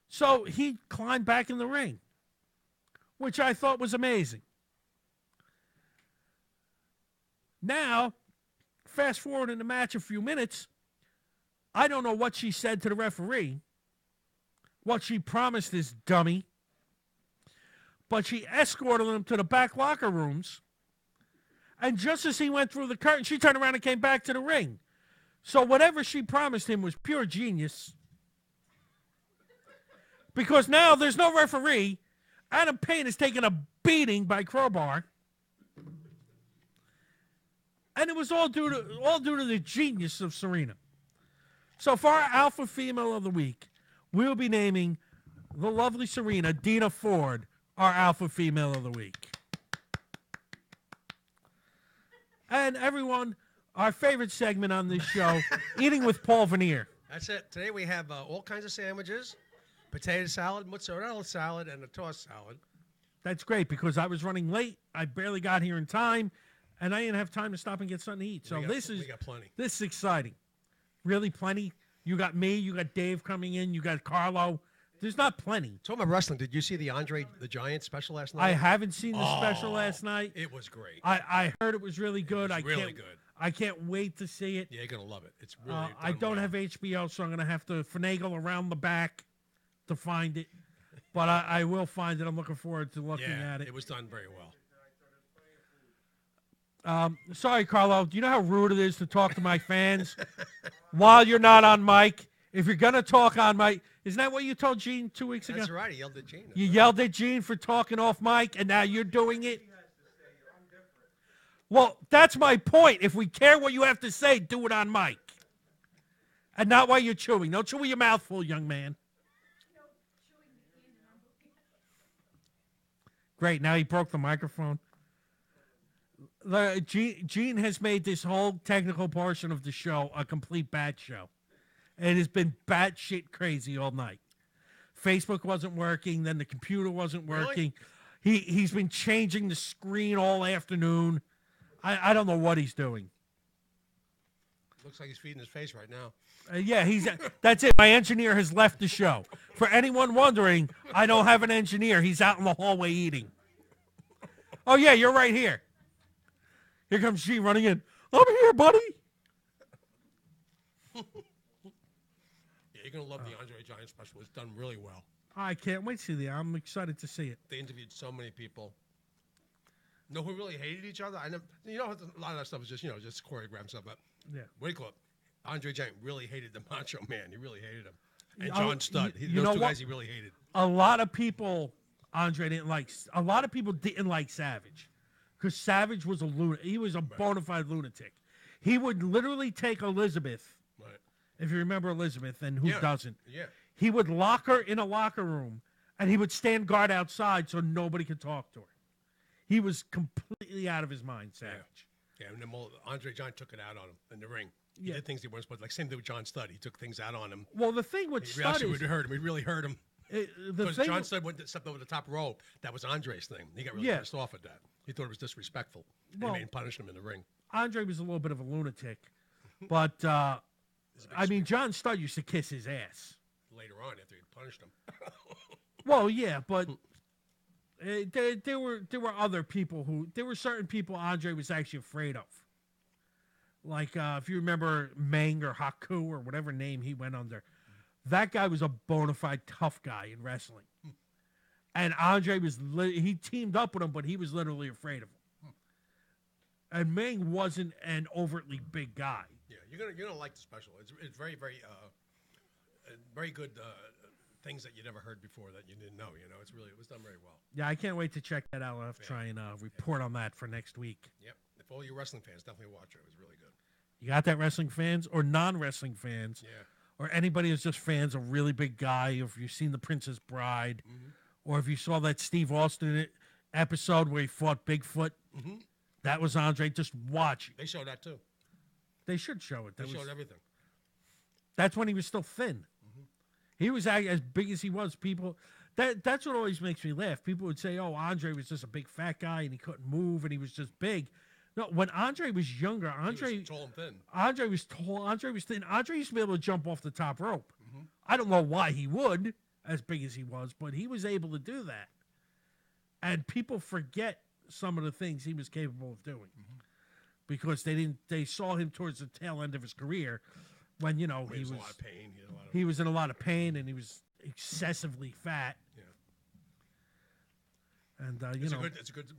So he climbed back in the ring, which I thought was amazing. Now, fast forward in the match a few minutes, I don't know what she said to the referee, what she promised this dummy, but she escorted him to the back locker rooms, and just as he went through the curtain, she turned around and came back to the ring. So whatever she promised him was pure genius, because now there's no referee. Adam Payne is taking a beating by Crowbar. And it was all due to the genius of Serena. So for our alpha female of the week, we'll be naming the lovely Serena, Dina Ford, our alpha female of the week. And everyone, our favorite segment on this show, Eating with Paul Veneer. That's it. Today we have all kinds of sandwiches, potato salad, mozzarella salad, and a tossed salad. That's great because I was running late. I barely got here in time. And I didn't have time to stop and get something to eat. So we got plenty. This is exciting. Really plenty. You got me. You got Dave coming in. You got Carlo. There's not plenty. Talking about wrestling, did you see the Andre the Giant special last night? I haven't seen the special last night. It was great. I heard it was really good. It was really good. I can't wait to see it. Yeah, you're going to love it. It's really I don't have HBO, so I'm going to have to finagle around the back to find it. But I will find it. I'm looking forward to looking at it. It was done very well. Sorry, Carlo. Do you know how rude it is to talk to my fans while you're not on mic? If you're going to talk on mic, isn't that what you told Gene 2 weeks ago? That's right. He yelled at Gene. You yelled at Gene for talking off mic, and now you're doing it? Well, that's my point. If we care what you have to say, do it on mic. And not while you're chewing. Don't chew with your mouth full, young man. Great. Now he broke the microphone. Gene has made this whole technical portion of the show a complete bat show. It has been batshit crazy all night. Facebook wasn't working, then the computer wasn't working. Really? He's been changing the screen all afternoon. I don't know what he's doing. Looks like he's feeding his face right now. Yeah, that's it. My engineer has left the show. For anyone wondering, I don't have an engineer. He's out in the hallway eating. Oh, yeah, you're right here. Here comes Gene running in. I'm here, buddy. Yeah, you're going to love the Andre Giant special. It's done really well. I can't wait to see I'm excited to see it. They interviewed so many people. Know who really hated each other? A lot of that stuff is just, just choreographed stuff. But yeah, what do you call it? Andre Giant really hated the Macho Man. He really hated him. And John Studd. Those two guys he really hated. A lot of people, Andre didn't like. A lot of people didn't like Savage. Because Savage was a lunatic. He was a bona fide lunatic. He would literally take Elizabeth, right. If you remember Elizabeth, and who doesn't? Yeah. He would lock her in a locker room, and he would stand guard outside so nobody could talk to her. He was completely out of his mind, Savage. Yeah, and then Andre Giant took it out on him in the ring. He did things he wasn't supposed to. Like, same thing with John Studd. He took things out on him. Well, the thing with Studd is... It hurt him. It really hurt him. Because John Studd stepped over the top rope. That was Andre's thing. He got really pissed off at that. He thought it was disrespectful. And he made him punish him in the ring. Andre was a little bit of a lunatic. But, John Studd used to kiss his ass. Later on, after he punished him. Well, yeah, but there were other people there were certain people Andre was actually afraid of. Like, if you remember Meng or Haku or whatever name he went under, that guy was a bona fide tough guy in wrestling. And Andre he teamed up with him, but he was literally afraid of him. And Meng wasn't an overtly big guy. Yeah, you're gonna like the special. It's very, very, very good things that you never heard before that you didn't know. It was done very well. Yeah, I can't wait to check that out. I'll have to try and report on that for next week. Yep. If all you wrestling fans, definitely watch it. It was really good. You got that, wrestling fans or non-wrestling fans? Yeah. Or anybody who's just fans of really big guy, or if you've seen The Princess Bride, or if you saw that Steve Austin episode where he fought Bigfoot, that was Andre. Just watch. They showed that too. They should show it. They showed everything. That's when he was still thin. He was as big as he was. That's what always makes me laugh. People would say, "Oh, Andre was just a big fat guy and he couldn't move and he was just big." No, when Andre was younger, Andre was tall and thin. Andre was tall. Andre was thin. Andre used to be able to jump off the top rope. I don't know why he would, as big as he was, but he was able to do that. And people forget some of the things he was capable of doing because they saw him towards the tail end of his career when he was in a lot of pain. He was in a lot of pain and he was excessively fat. Yeah. And it's a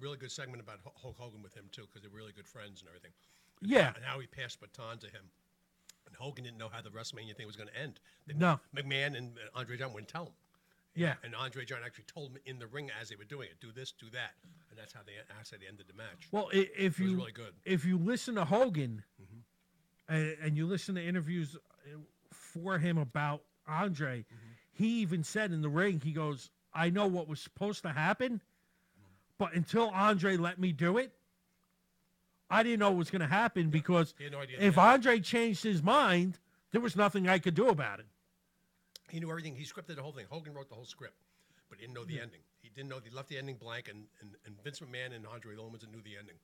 really good segment about Hulk Hogan with him too, because they're really good friends and everything. Yeah. And how he passed baton to him. And Hogan didn't know how the WrestleMania thing was going to end. No. McMahon and Andre Giant wouldn't tell him. Yeah. And Andre Giant actually told him in the ring as they were doing it, do this, do that, and that's how they ended the match. Well, it was really good. If you listen to Hogan, and you listen to interviews for him about Andre, he even said in the ring, he goes, "I know what was supposed to happen, but until Andre let me do it, I didn't know what was going to happen because he had no idea if Andre changed his mind, there was nothing I could do about it." He knew everything. He scripted the whole thing. Hogan wrote the whole script, but he didn't know the ending. He didn't know. He left the ending blank, and Vince McMahon and Andre were the only ones that knew the ending.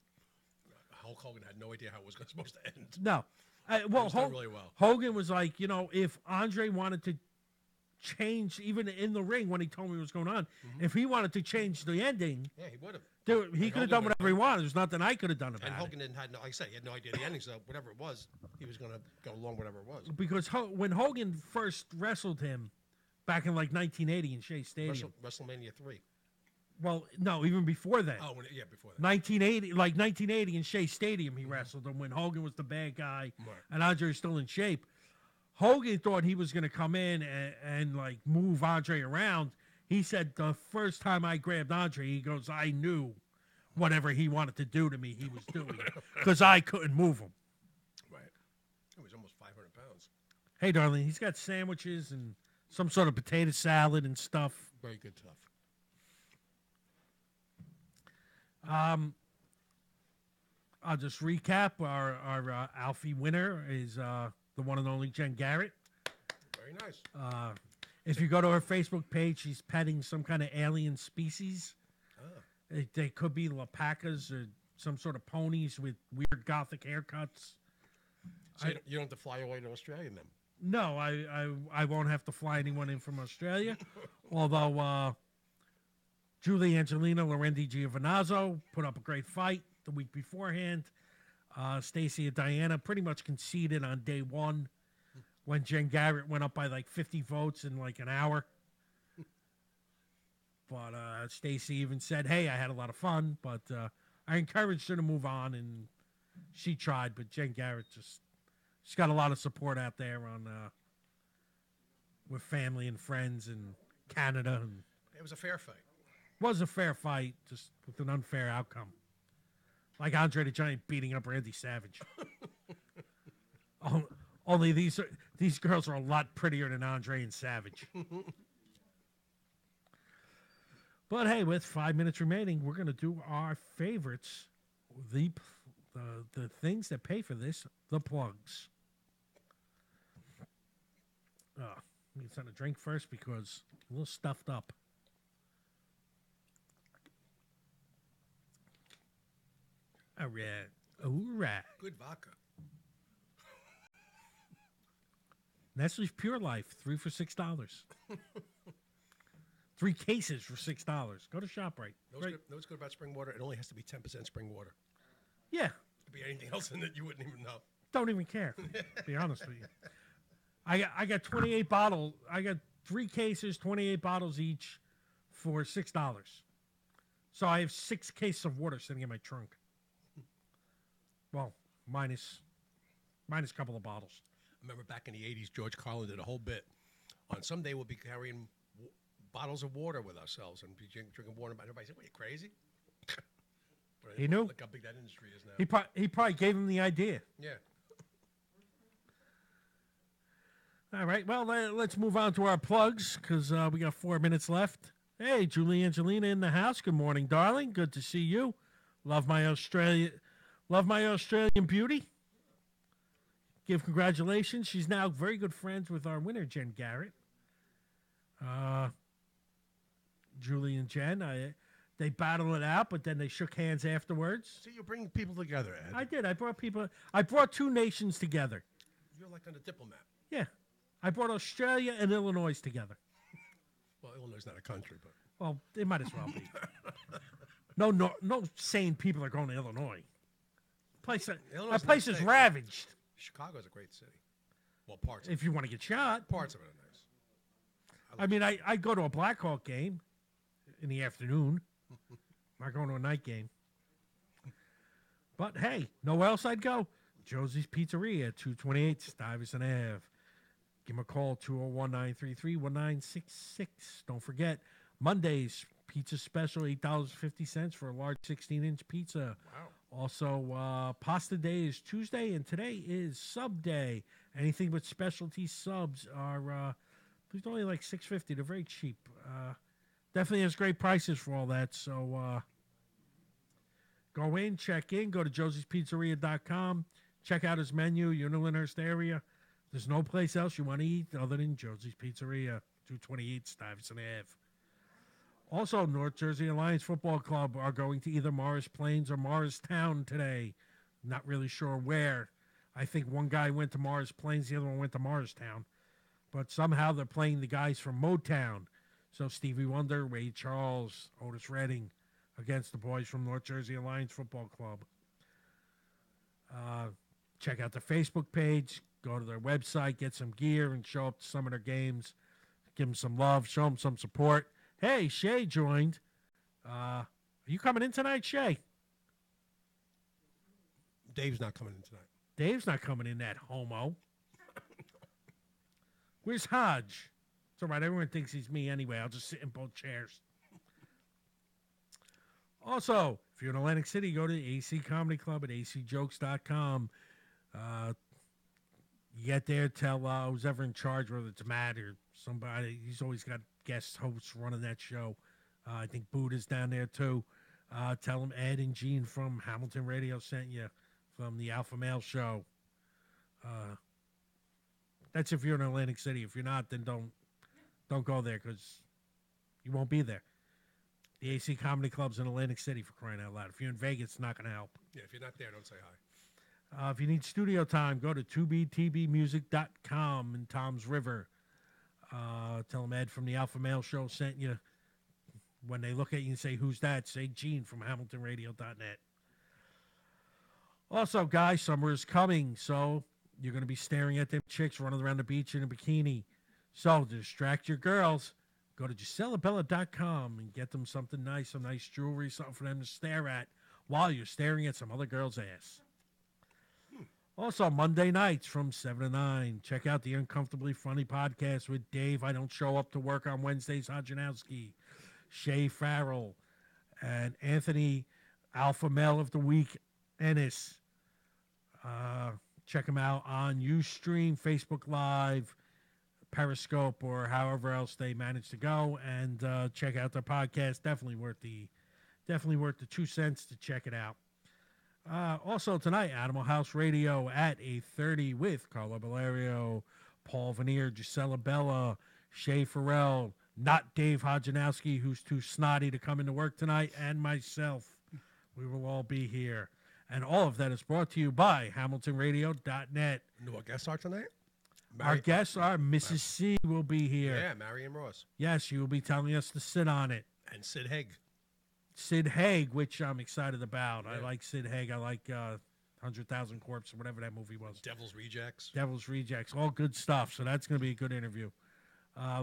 Hulk Hogan had no idea how it was supposed to end. No. Done really well. Hogan was like, if Andre wanted to change, even in the ring when he told me what was going on, if he wanted to change the ending, yeah, he would have. He could have done whatever he wanted. There's nothing I could have done about it. And Hogan had no, like I said, he had no idea the ending, so whatever it was, he was going to go along whatever it was. Because when Hogan first wrestled him back in like 1980 in Shea Stadium, WrestleMania 3. Well, no, even before that. Oh, before that. 1980 in Shea Stadium, he wrestled him when Hogan was the bad guy Right. and Andre was still in shape. Hogan thought he was going to come in and like move Andre around. He said the first time I grabbed Andre, he goes, I knew whatever he wanted to do to me, he was doing it because I couldn't move him. Right. He was almost 500 pounds. Hey, darling, he's got sandwiches and some sort of potato salad and stuff. Very good stuff. I'll just recap. Our Alfie winner is the one and only Jen Garrett. Very nice. If you go to her Facebook page, she's petting some kind of alien species. Ah. They could be alpacas or some sort of ponies with weird gothic haircuts. So you don't have to fly away to Australia then? No, I won't have to fly anyone in from Australia. Although Julie Angelina Lorendi Giovinazzo put up a great fight the week beforehand. Stacey and Diana pretty much conceded on day one when Jen Garrett went up by like 50 votes in like an hour. But Stacey even said, hey, I had a lot of fun, but I encouraged her to move on, and she tried, but Jen Garrett she's got a lot of support out there on with family and friends in Canada. And It was a fair fight. was a fair fight, just with an unfair outcome. Like Andre the Giant beating up Randy Savage. Only these girls are a lot prettier than Andre and Savage. But hey, with 5 minutes remaining, we're going to do our favorites, the things that pay for this, the plugs. Let me get a drink first because I'm a little stuffed up. All right. Good vodka. Nestle's Pure Life, 3 for $6. 3 cases for $6. Go to ShopRite. Know what's good about spring water? It only has to be 10% spring water. Yeah. It could be anything else in it you wouldn't even know. Don't even care, to be honest with you. I got 28 bottles. I got 3 cases, 28 bottles each for $6. So I have 6 cases of water sitting in my trunk. Well, minus a couple of bottles. I remember back in the 80s, George Carlin did a whole bit. On some day, we'll be carrying bottles of water with ourselves and be drinking water. Everybody said, what, are you crazy? He knew. Look how big that industry is now. He probably gave him the idea. Yeah. All right, well, let's move on to our plugs because we got 4 minutes left. Hey, Julie Angelina in the house. Good morning, darling. Good to see you. Love my Australian beauty. Give congratulations. She's now very good friends with our winner, Jen Garrett. Julie and Jen, they battled it out, but then they shook hands afterwards. See, you bring people together, Ed. I did. I brought 2 nations together. You're like a diplomat. Yeah. I brought Australia and Illinois together. Well, Illinois is not a country, but... Well, it might as well be. No sane people are going to Illinois. That place is ravaged. Chicago's a great city. Well, parts of it. If you want to get shot. Parts of it are nice. I mean, I go to a Blackhawk game in the afternoon. I'm not going to a night game. But hey, nowhere else I'd go. Josie's Pizzeria, 228 Stuyvesant Ave. Give them a call, 201-933-1966. Don't forget, Monday's pizza special, $8.50 for a large 16-inch pizza. Wow. Also, pasta day is Tuesday, and today is sub day. Anything but specialty subs are there's only like $6.50. They're very cheap. Definitely has great prices for all that. So go in, check in, go to josiespizzeria.com. Check out his menu. You're in the Lyndhurst area. There's no place else you want to eat other than Josie's Pizzeria, 228 Stuyvesant Ave. Also, North Jersey Alliance Football Club are going to either Morris Plains or Morristown today. Not really sure where. I think one guy went to Morris Plains, the other one went to Morristown. But somehow they're playing the guys from Motown. So Stevie Wonder, Ray Charles, Otis Redding against the boys from North Jersey Alliance Football Club. Check out their Facebook page. Go to their website, get some gear, and show up to some of their games. Give them some love, show them some support. Hey, Shay joined. Are you coming in tonight, Shay? Dave's not coming in tonight. Dave's not coming in, that homo. Where's Hodge? It's all right. Everyone thinks he's me anyway. I'll just sit in both chairs. Also, if you're in Atlantic City, go to the AC Comedy Club at acjokes.com. You get there, tell who's ever in charge, whether it's Matt or somebody. He's always got guest hosts running that show. I think Buddha's down there too. Tell him Ed and Gene from Hamilton Radio sent you from the Alpha Male Show. That's if you're in Atlantic City. If you're not, then don't go there because you won't be there. The AC Comedy Club's in Atlantic City, for crying out loud. If you're in Vegas, it's not going to help. Yeah, if you're not there, don't say hi. If you need studio time, go to 2btbmusic.com in Tom's River. Tell them Ed from the Alpha Male Show sent you. When they look at you and say, who's that? Say Gene from HamiltonRadio.net. Also, guys, summer is coming, so you're going to be staring at them chicks running around the beach in a bikini. So to distract your girls, go to GiselleBella.com and get them something nice, some nice jewelry, something for them to stare at while you're staring at some other girl's ass. Also, Monday nights from 7 to 9, check out the Uncomfortably Funny podcast with Dave. I don't show up to work on Wednesdays, Hodjanowski, Shay Farrell, and Anthony, Alpha Male of the Week, Ennis. Check them out on Ustream, Facebook Live, Periscope, or however else they manage to go. And check out their podcast. Definitely worth the 2 cents to check it out. Also tonight, Animal House Radio at 8:30 with Carlo Valerio, Paul Veneer, Gisela Bella, Shay Farrell, not Dave Hodjanowski, who's too snotty to come into work tonight, and myself. We will all be here. And all of that is brought to you by HamiltonRadio.net. You know what guests are tonight? Our guests are Mrs. C will be here. Yeah, Marion Ross. Yes, she will be telling us to sit on it. And Sid Haig. Sid Haig, which I'm excited about. Yeah. I like Sid Haig. I like 100,000 Corpse or whatever that movie was. Devil's Rejects. Devil's Rejects. All good stuff. So that's going to be a good interview.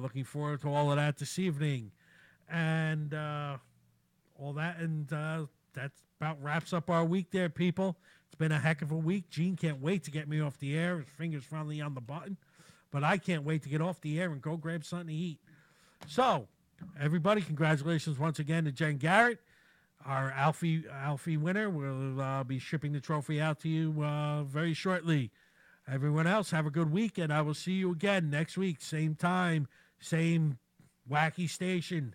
Looking forward to all of that this evening. And all that. And that about wraps up our week there, people. It's been a heck of a week. Gene can't wait to get me off the air. His finger's finally on the button. But I can't wait to get off the air and go grab something to eat. So, everybody, congratulations once again to Jen Garrett, our Alfie winner. We'll be shipping the trophy out to you very shortly. Everyone else, have a good week, and I will see you again next week. Same time, same wacky station.